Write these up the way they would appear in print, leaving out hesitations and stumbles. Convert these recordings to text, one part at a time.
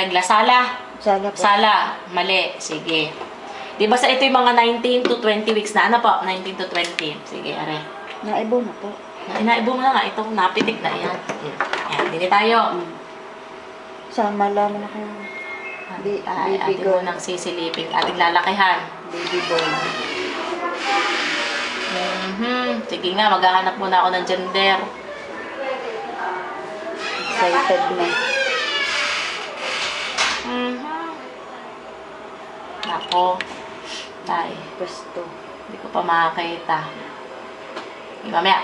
regla? Sala. Sala po. Sala. Mali. Sige. Di ba sa ito yung mga 19 to 20 weeks na? Ano po? 19 to 20. Sige, are. Naibo na po. Inaibo mo na nga. Ito, napitik na. Yan. Yan. Dili tayo. Sama lang na kayo. Ay, Baby ating girl. munang sisilipin. Ating lalakihan. Baby boy. Sige nga, maghahanap muna ako ng gender. Excited na. Ako. Tay. Gusto. Hindi ko pa makakita. Mamaya.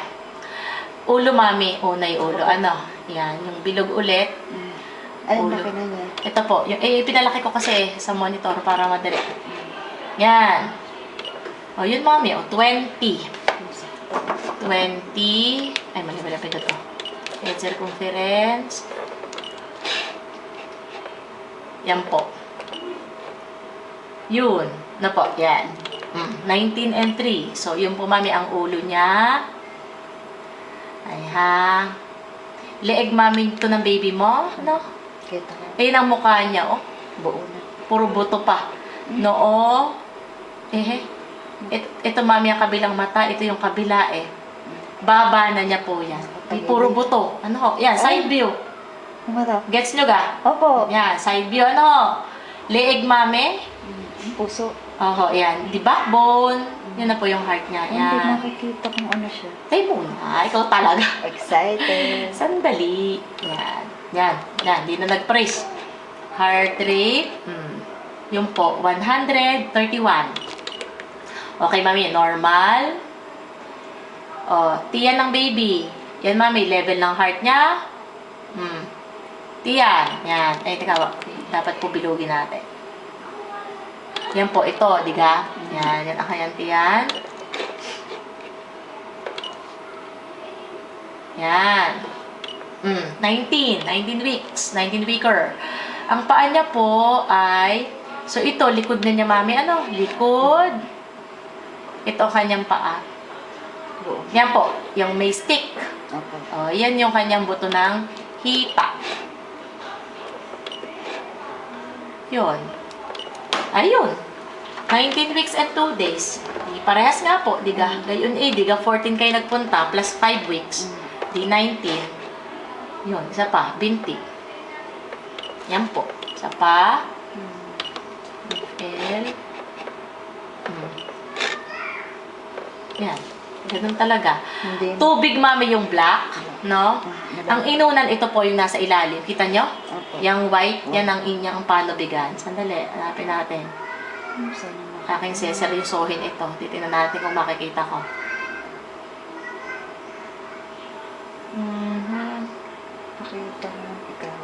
Ulo, mami. Unay ulo. Ano? Yan. Yung bilog ulit. Ano Ulo. laki na niya? Ito po. Yung, pinalaki ko kasi sa monitor para madali. Yan. O, yun, mami. O, 20. 20. Ay, mali pa ito. Head circumference. Yan po. Yun. Na po. Yan. 19 and 3. So, yun po, mami, ang ulo niya. Ay, ha. Leeg, mami, ito ng baby mo. Ano? Kita ko. Ayun ang mukha niya, oh. Buo na. Puro buto pa. Noo. Ito, mami, ang kabilang mata. Ito yung kabila, eh. Baba na niya po yan. Puro buto. Ano ho? Yan, side view. Humarap. Gets nyo ga? Opo. Yan, side view. Ano ho? Leeg, mami. Puso. Oho, yan. Di backbone. Yan na po yung heart niya. Hindi Yan. makikita kung ano siya. Tay muna. Ikaw talaga. Excited. Sandali. Yan. Yan. Yan. Di na nag-praise. Heart rate. Yung po, 131. Okay, mami. Normal. O, tiyan ng baby. Yan, mami. Level ng heart niya. Tiyan. Yan. Ay, teka. Dapat po bilugin natin. Yan po. Ito, diga. Yan. Yan ang kanyang tiyan. Yan. 19 weeks. 19 weeker. Ang paa niya po ay, so ito, likod na niya, mami. Ano? Likod. Ito ang kanyang paa. Buo. Yan po, yung may stick. Opo. O, yan yung kanyang buto ng hita. Yun. Ayun. 19 weeks and 2 days. Di parehas nga po, diga. Gayon diga 14 kayo nagpunta, plus 5 weeks. Di 19. Yun, isa pa, 20. Yan po. Isa pa. L. Yan. Ganun talaga. Hindi. Tubig, mami, yung black. No? Ang inunan, ito po yung nasa ilalim. Kita nyo? Opo. Yung white, yan ang inyang panubigan. Sandali, hanapin natin. Sana makikita. Aking seseryosohin ito. Titignan natin kung makikita ko. Makita mo ikaw.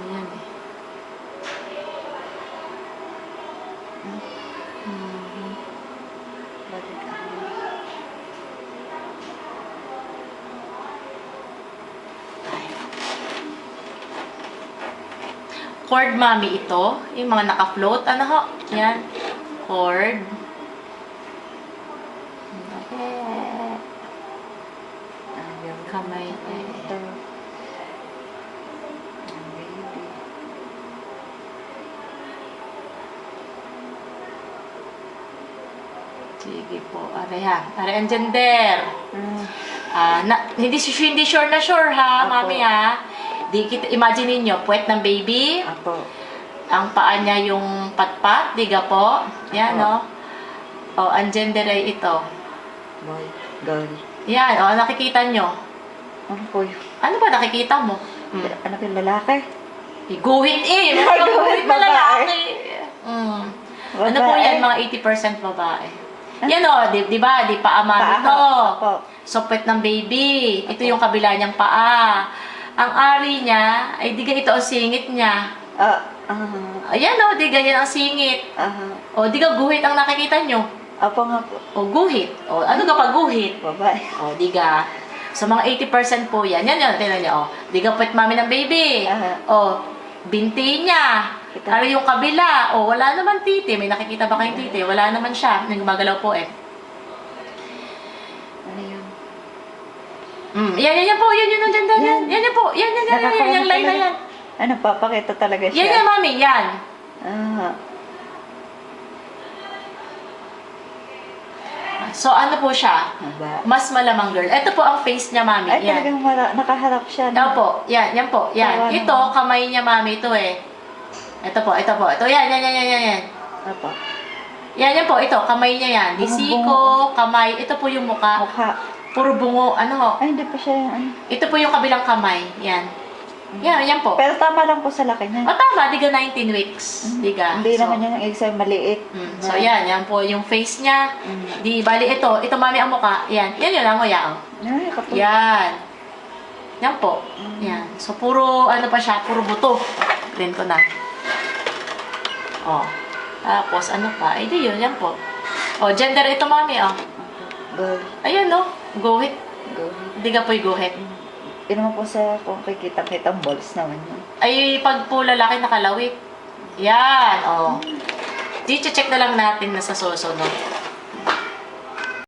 Yan eh. Balik ako. Cord, mami, ito. Yung mga naka-float. Ano ho? Yan. Cord. Ayaw. Kamay. Ito. Ang baby. Sige po. Aray ha. Aray ang gender. Hindi sure na sure ha, Apo. mami ha. Di kita, imagine niyo puwet ng baby. Apo. Ang paa niya yung patpat, diga po. Yan, Apo. no? O, ang gender ay ito. Boy. Girl. Yan, o, nakikita nyo. Ano po yun? Ano ba nakikita mo? Ano po yung lalaki? Guhit eh. Guhit Guhit na babae. lalaki. Ano po Babae. yan? Mga 80% babae. Yan o, di ba? Di pa ama Paa. nito. Apo. So, puwet ng baby. Ito yung kabila niyang paa. Ang ari niya, ay diga ito ang singit niya. Ayan o, diga yan ang singit. O, diga guhit ang nakikita nyo. Apo nga po. O, guhit. O, ano ka pa guhit? Babae. O, diga. So, mga 80% po yan. Yan yun, tingnan nyo. O, diga puwet mami ng baby. O, binti niya. Kita. Ano yung kabila? O, wala naman titi. May nakikita ba kayong titi? Wala naman siya. Yung gumagalaw po eh. Ano yun? Yan po. Yan yun ang ganda niya. Yung line na yan. Ano, papakita talaga siya? Yan, mami, yan. Ah, So, ano po siya? haba. Mas malamang girl. Ito po ang face niya, mami. Ay, Yan. talagang nakaharap siya. Yan po. Yan po. Yan. Tawa Ito, naman. kamay niya, mami. Ito eh. Ito po. Ito, yan. Apa. Yan po. Ito, kamay niya yan. Disiko, kamay. Ito po yung mukha. Mukha. Puro bungo. Ano? Ay, hindi pa siya yung ano. Ito po yung kabilang kamay. Yan. Yan po. Pero tama lang po sa laki niya. O tama, diga 19 weeks. Diga. Hindi So, naman yan ang exam maliit. So, yan po yung face niya. Mm. Di, bali, ito mami ang mukha. Yan yun ang nguya. Ay, kapag. Yan. Yan po. Yan. So, puro, ano pa siya, puro buto. Ganito na. Oh. Tapos, ano pa? Eh, di yun, yan po. Oh, gender ito, mami, oh. Girl. Ayan, no? Guhit. Girl. Hindi ka po'y guhit. Yun naman po sa kung kikita-kitang balls naman yun. Ay, pag po lalaki nakalawit. Yan, oh. Di check na lang natin na sa susunod.